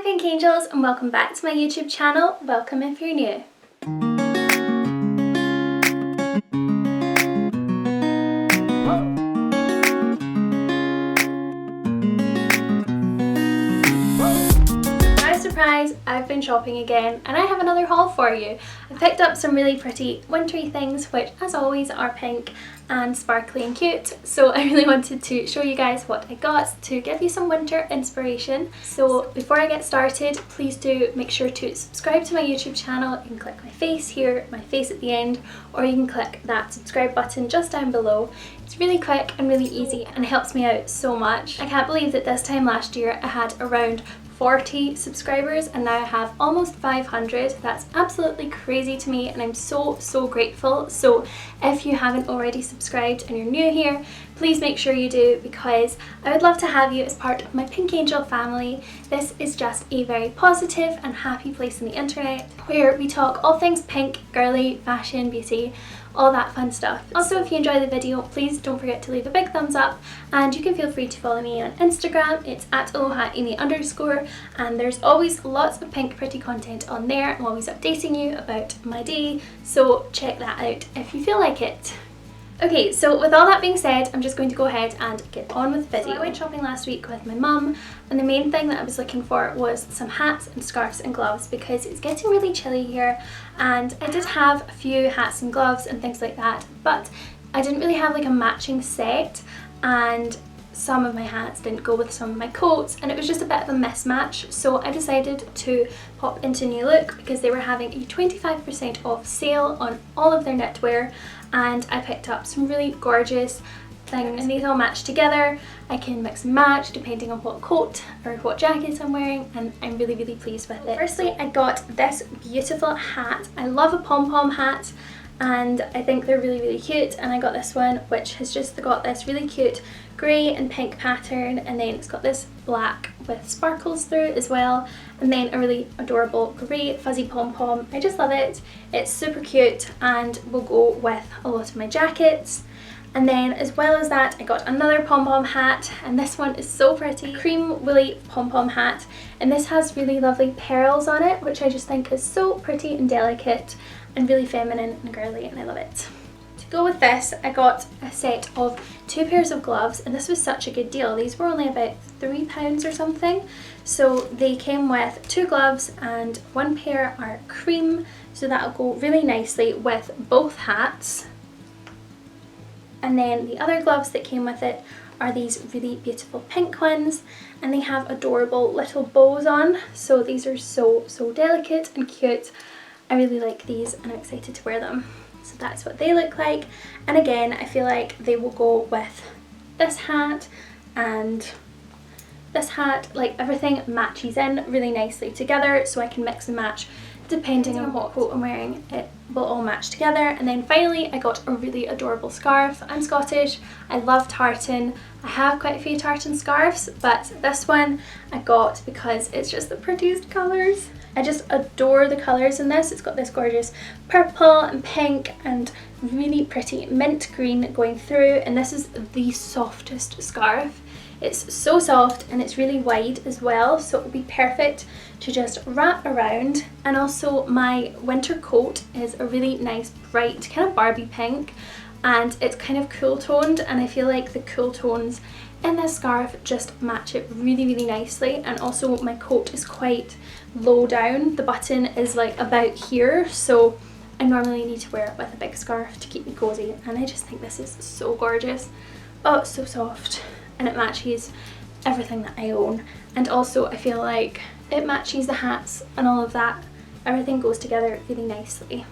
Pink Angels and welcome back to my YouTube channel. Welcome if you're new. Surprise, I've been shopping again and I have another haul for you. I picked up some really pretty wintry things which as always are pink and sparkly and cute, so I really wanted to show you guys what I got to give you some winter inspiration. So before I get started, please do make sure to subscribe to my YouTube channel. You can click my face here, my face at the end, or you can click that subscribe button just down below. It's really quick and really easy and it helps me out so much. I can't believe that this time last year I had around 40 subscribers and now I have almost 500. That's absolutely crazy to me and I'm so grateful. So if you haven't already subscribed and you're new here, please make sure you do, because I would love to have you as part of my Pink Angel family. This is just a very positive and happy place on the internet where we talk all things pink, girly, fashion, beauty, all that fun stuff. Also, if you enjoy the video, please don't forget to leave a big thumbs up and you can feel free to follow me on Instagram. It's at Aloha _, and there's always lots of pink pretty content on there. I'm always updating you about my day, so check that out if you feel like it. Okay, so with all that being said, I'm just going to go ahead and get on with the video. So I went shopping last week with my mum and the main thing that I was looking for was some hats and scarves and gloves because it's getting really chilly here, and I did have a few hats and gloves and things like that, but I didn't really have like a matching set, and some of my hats didn't go with some of my coats and it was just a bit of a mismatch. So I decided to pop into New Look because they were having a 25% off sale on all of their knitwear, and I picked up some really gorgeous things and these all match together. I can mix and match depending on what coat or what jacket I'm wearing, and I'm really pleased with it. Firstly, I got this beautiful hat. I love a pom-pom hat and I think they're really cute, and I got this one which has just got this really cute grey and pink pattern, and then it's got this black with sparkles through it as well, and then a really adorable grey fuzzy pom-pom. I just love it. It's super cute and will go with a lot of my jackets. And then as well as that, I got another pom-pom hat, and this one is so pretty. Cream woolly pom-pom hat, and this has really lovely pearls on it, which I just think is so pretty and delicate and really feminine and girly, and I love it. To go with this, I got a set of 2 pairs of gloves, and this was such a good deal. These were only about £3 or something. So they came with 2 gloves and 1 pair are cream, so that'll go really nicely with both hats. And then the other gloves that came with it are these really beautiful pink ones, and they have adorable little bows on. So these are so delicate and cute. I really like these and I'm excited to wear them. So that's what they look like, and again I feel like they will go with this hat and this hat. Like everything matches in really nicely together, so I can mix and match depending on what coat I'm wearing. It will all match together. And then finally I got a really adorable scarf. I'm Scottish, I love tartan. I have quite a few tartan scarves, but this one I got because it's just the prettiest colours. I just adore the colours in this. It's got this gorgeous purple and pink and really pretty mint green going through, and this is the softest scarf. It's so soft and it's really wide as well, so it will be perfect to just wrap around. And also my winter coat is a really nice bright kind of Barbie pink, and it's kind of cool toned, and I feel like the cool tones in this scarf just match it really nicely. And also my coat is quite low down. The button is like about here, so I normally need to wear it with a big scarf to keep me cozy, and I just think this is so gorgeous. Oh, it's so soft and it matches everything that I own, and also I feel like it matches the hats and all of that. Everything goes together really nicely.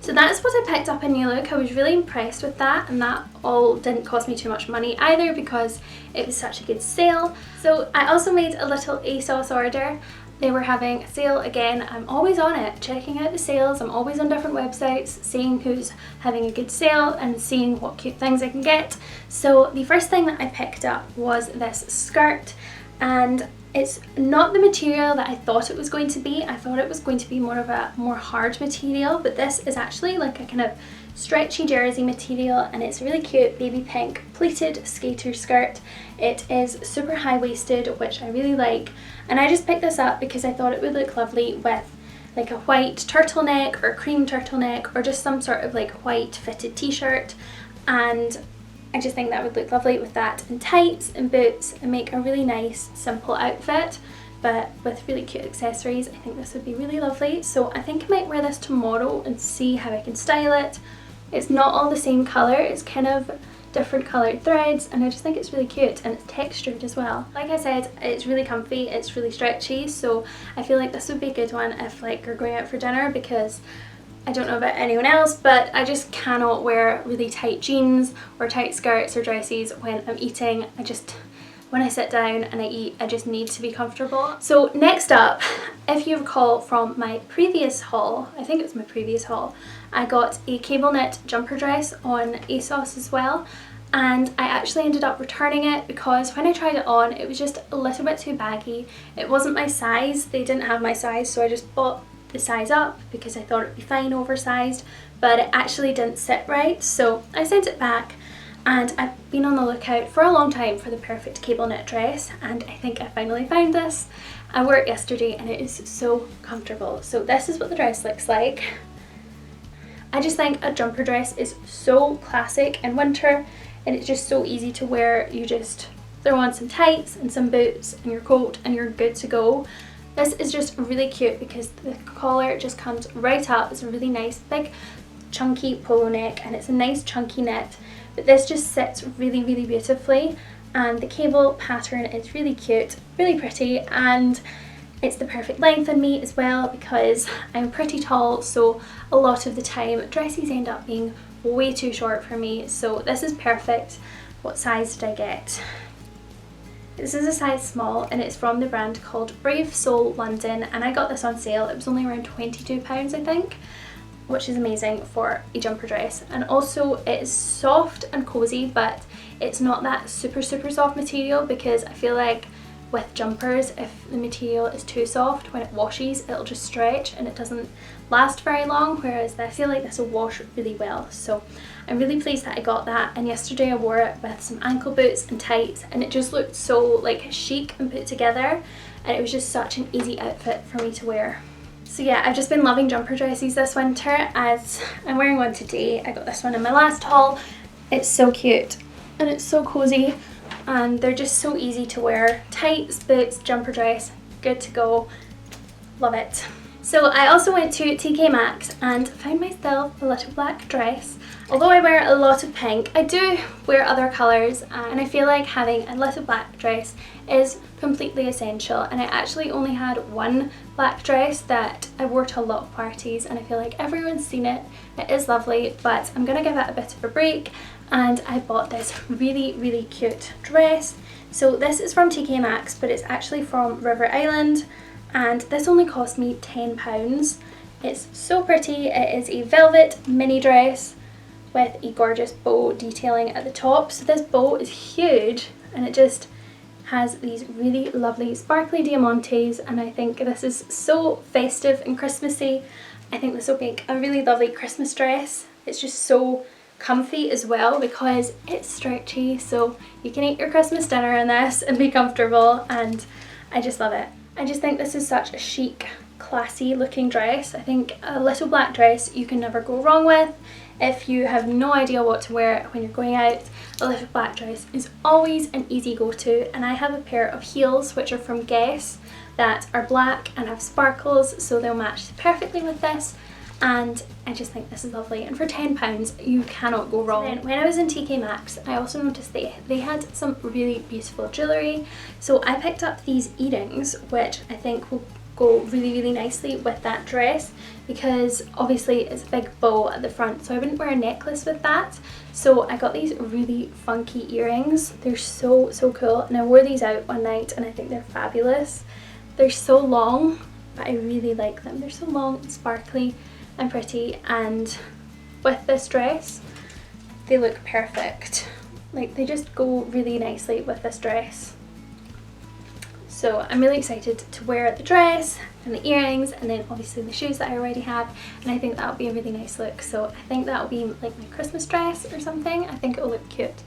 So that's what I picked up in New Look. I was really impressed with that, and that all didn't cost me too much money either because it was such a good sale. So I also made a little ASOS order. They were having a sale again. I'm always on it, checking out the sales. I'm always on different websites, seeing who's having a good sale and seeing what cute things I can get. So the first thing that I picked up was this skirt, and It's not the material that I thought it was going to be. I thought it was going to be more of a more hard material, but this is actually like a kind of stretchy jersey material, and it's really cute baby pink pleated skater skirt. It is super high-waisted, which I really like, and I just picked this up because I thought it would look lovely with like a white turtleneck or cream turtleneck or just some sort of like white fitted t-shirt, and I just think that would look lovely with that and tights and boots and make a really nice simple outfit, but with really cute accessories. I think this would be really lovely. So I think I might wear this tomorrow and see how I can style it. It's not all the same colour, it's kind of different coloured threads, and I just think it's really cute, and it's textured as well. Like I said, it's really comfy, it's really stretchy, so I feel like this would be a good one if like you're going out for dinner, because I don't know about anyone else, but I just cannot wear really tight jeans or tight skirts or dresses when I'm eating. When I sit down and I eat, I just need to be comfortable. So next up, if you recall from my previous haul, I think it was my previous haul, I got a cable knit jumper dress on ASOS as well, and I actually ended up returning it because when I tried it on, it was just a little bit too baggy. It wasn't my size, they didn't have my size, so I just bought the size up because I thought it'd be fine oversized, but it actually didn't sit right, so I sent it back. And I've been on the lookout for a long time for the perfect cable knit dress, and I think I finally found this. I wore it yesterday and it is so comfortable. So this is what the dress looks like. I just think a jumper dress is so classic in winter, and it's just so easy to wear. You just throw on some tights and some boots and your coat and you're good to go. This is just really cute because the collar just comes right up. It's a really nice big chunky polo neck, and it's a nice chunky knit, but this just sits really beautifully, and the cable pattern is really cute, really pretty, and it's the perfect length on me as well because I'm pretty tall, so a lot of the time dresses end up being way too short for me, so this is perfect. What size did I get? This is a size small, and it's from the brand called Brave Soul London, and I got this on sale. It was only around £22 I think, which is amazing for a jumper dress. And also it is soft and cozy, but it's not that super soft material, because I feel like with jumpers, if the material is too soft, when it washes it'll just stretch and it doesn't last very long, whereas I feel like this will wash really well. So I'm really pleased that I got that, and yesterday I wore it with some ankle boots and tights, and it just looked so like chic and put together, and it was just such an easy outfit for me to wear. So yeah, I've just been loving jumper dresses this winter, as I'm wearing one today. I got this one in my last haul. It's so cute and it's so cozy, and they're just so easy to wear. Tights, boots, jumper dress, good to go. Love it. So I also went to TK Maxx and found myself a little black dress. Although I wear a lot of pink, I do wear other colours, and I feel like having a little black dress is completely essential. And I actually only had one black dress that I wore to a lot of parties, and I feel like everyone's seen it. It is lovely, but I'm gonna give it a bit of a break, and I bought this really cute dress. So this is from TK Maxx, but it's actually from River Island, and this only cost me £10. It's so pretty. It is a velvet mini dress with a gorgeous bow detailing at the top. So this bow is huge, and it just has these really lovely sparkly diamantes, and I think this is so festive and Christmassy. I think this will make a really lovely Christmas dress. It's just so comfy as well because it's stretchy, so you can eat your Christmas dinner in this and be comfortable, and I just love it. I just think this is such a chic, classy looking dress. I think a little black dress you can never go wrong with. If you have no idea what to wear when you're going out, a little black dress is always an easy go-to. And I have a pair of heels which are from Guess that are black and have sparkles, so they'll match perfectly with this, and I just think this is lovely, and for £10 you cannot go wrong. Then when I was in TK Maxx, I also noticed they had some really beautiful jewellery, so I picked up these earrings which I think will go really nicely with that dress, because obviously it's a big bow at the front, so I wouldn't wear a necklace with that. So I got these really funky earrings. They're so cool, and I wore these out one night and I think they're fabulous. They're so long, but I really like them. They're so long and sparkly and pretty, and with this dress they look perfect. Like, they just go really nicely with this dress. So I'm really excited to wear the dress and the earrings and then obviously the shoes that I already have, and I think that'll be a really nice look. So I think that'll be like my Christmas dress or something. I think it'll look cute.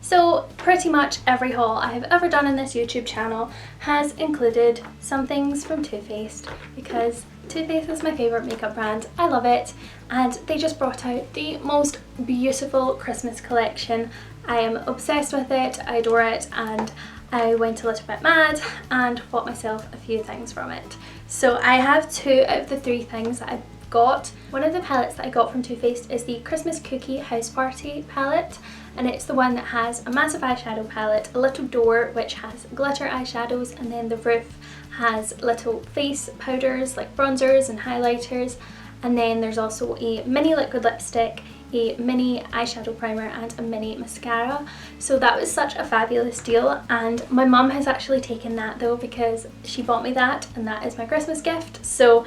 So pretty much every haul I have ever done on this YouTube channel has included some things from Too Faced, because Too Faced is my favourite makeup brand. I love it, and they just brought out the most beautiful Christmas collection. I am obsessed with it, I adore it, and I went a little bit mad and bought myself a few things from it. So I have 2 out of the 3 things that I got. One of the palettes that I got from Too Faced is the Christmas Cookie House Party palette, and it's the one that has a massive eyeshadow palette, a little door which has glitter eyeshadows, and then the roof has little face powders like bronzers and highlighters, and then there's also a mini liquid lipstick, a mini eyeshadow primer and a mini mascara. So that was such a fabulous deal, and my mum has actually taken that though, because she bought me that and that is my Christmas gift. So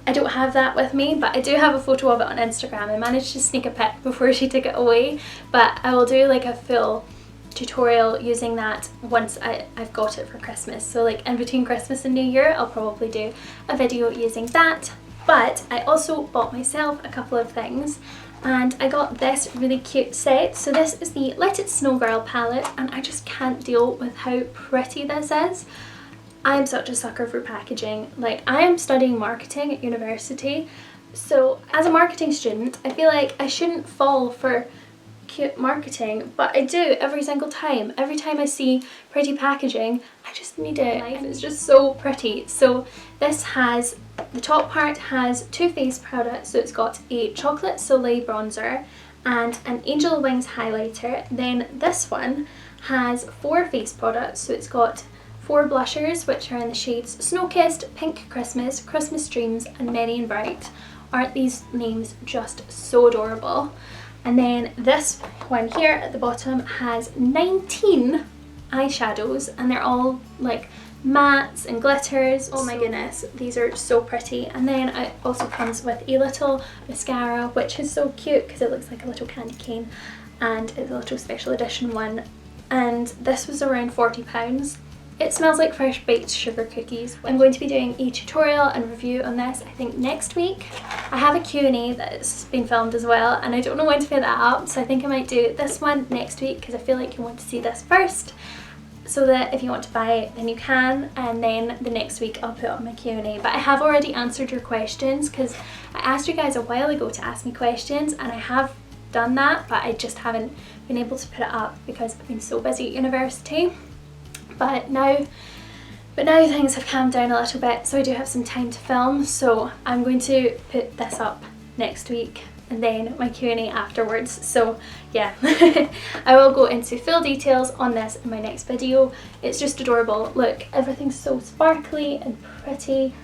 I don't have that with me, but I do have a photo of it on Instagram. I managed to sneak a pic before she took it away, but I will do like a full tutorial using that once I've got it for Christmas. So like in between Christmas and New Year I'll probably do a video using that. But I also bought myself a couple of things, and I got this really cute set. So this is the Let It Snow Girl palette, and I just can't deal with how pretty this is. I'm such a sucker for packaging. Like, I am studying marketing at university, so as a marketing student I feel like I shouldn't fall for cute marketing, but I do every single time. Every time I see pretty packaging I just need it. Life is just so pretty. So this has, the top part has Too Faced products, so it's got a chocolate soleil bronzer and an angel wings highlighter. Then this one has 4 face products, so it's got 4 blushers which are in the shades Snow Kissed, Pink Christmas, Christmas Dreams and Merry and Bright. Aren't these names just so adorable? And then this one here at the bottom has 19 eyeshadows, and they're all like mattes and glitters. Oh my goodness, these are so pretty. And then it also comes with a little mascara, which is so cute because it looks like a little candy cane, and it's a little special edition one, and this was around £40. It smells like fresh baked sugar cookies. I'm going to be doing a tutorial and review on this I think next week. I have a Q&A that's been filmed as well, and I don't know when to put that up, so I think I might do this one next week because I feel like you want to see this first, so that if you want to buy it then you can, and then the next week I'll put up my Q&A. But I have already answered your questions because I asked you guys a while ago to ask me questions, and I have done that, but I just haven't been able to put it up because I've been so busy at university. But now things have calmed down a little bit, so I do have some time to film, so I'm going to put this up next week and then my Q&A afterwards. So yeah, I will go into full details on this in my next video. It's just adorable. Look, everything's so sparkly and pretty.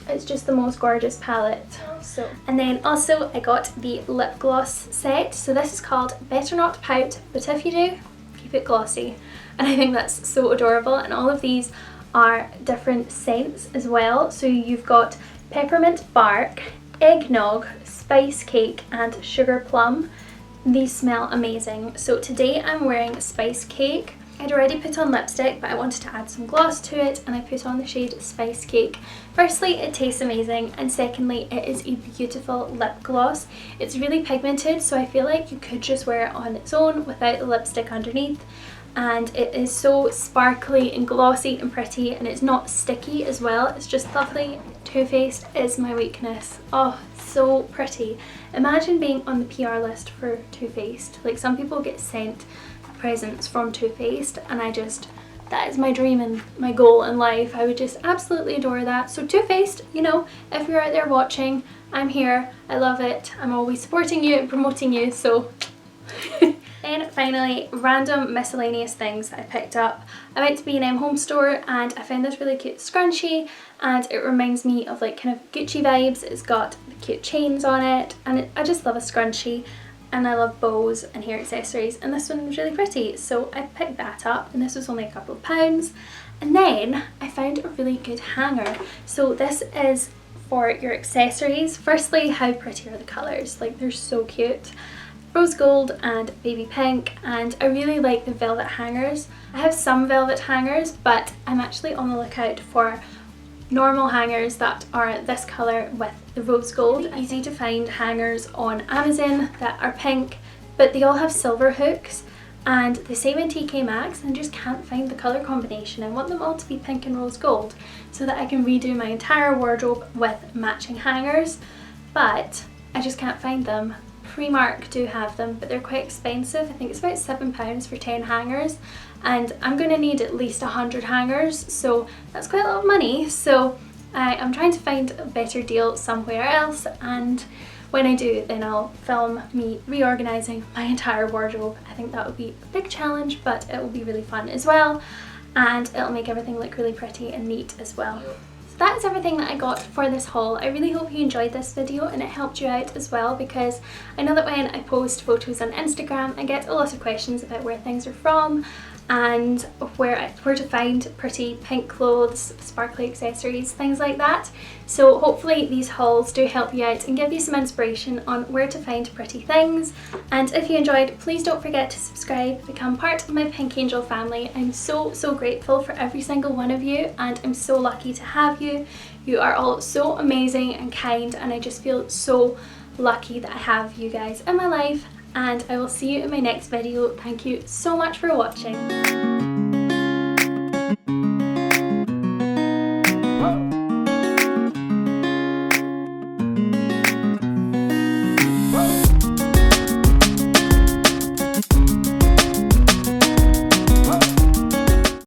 It's just the most gorgeous palette. So, and then also I got the lip gloss set. So this is called Better Not Pout, but if you do, keep it glossy. And I think that's so adorable, and all of these are different scents as well. So you've got peppermint bark, eggnog, spice cake and sugar plum. These smell amazing. So today I'm wearing spice cake. I'd already put on lipstick, but I wanted to add some gloss to it, and I put on the shade Spice Cake. Firstly, it tastes amazing, and secondly, it is a beautiful lip gloss. It's really pigmented, so I feel like you could just wear it on its own without the lipstick underneath. And it is so sparkly and glossy and pretty, and it's not sticky as well. It's just lovely. Too Faced is my weakness. Oh, so pretty. Imagine being on the PR list for Too Faced. Like, some people get sent presents from Too Faced, and that is my dream and my goal in life. I would just absolutely adore that. So Too Faced, you know, if you're out there watching, I'm here. I love it. I'm always supporting you and promoting you, so Then finally, random miscellaneous things that I picked up. I went to B&M Home Store and I found this really cute scrunchie, and it reminds me of like kind of Gucci vibes. It's got the cute chains on it, and I just love a scrunchie, and I love bows and hair accessories, and this one was really pretty, so I picked that up, and this was only a couple of pounds. And then I found a really good hanger. So this is for your accessories. Firstly, how pretty are the colours? Like, they're so cute. rose gold and baby pink, and I really like the velvet hangers. I have some velvet hangers, but I'm actually on the lookout for normal hangers that are this colour with the rose gold. It's easy to find hangers on Amazon that are pink, but they all have silver hooks, and the same in TK Maxx, and I just can't find the colour combination. I want them all to be pink and rose gold so that I can redo my entire wardrobe with matching hangers, but I just can't find them. Primark do have them, but they're quite expensive. I think it's about £7 for 10 hangers, and I'm going to need at least 100 hangers, so that's quite a lot of money. So I'm trying to find a better deal somewhere else, and when I do, then I'll film me reorganising my entire wardrobe. I think that would be a big challenge, but it will be really fun as well, and it'll make everything look really pretty and neat as well. So that is everything that I got for this haul. I really hope you enjoyed this video and it helped you out as well, because I know that when I post photos on Instagram, I get a lot of questions about where things are from and where to find pretty pink clothes, sparkly accessories, things like that. So hopefully these hauls do help you out and give you some inspiration on where to find pretty things. And if you enjoyed, please don't forget to subscribe, become part of my Pink Angel family. I'm so grateful for every single one of you, and I'm so lucky to have you. You are all so amazing and kind, and I just feel so lucky that I have you guys in my life. And I will see you in my next video. Thank you so much for watching.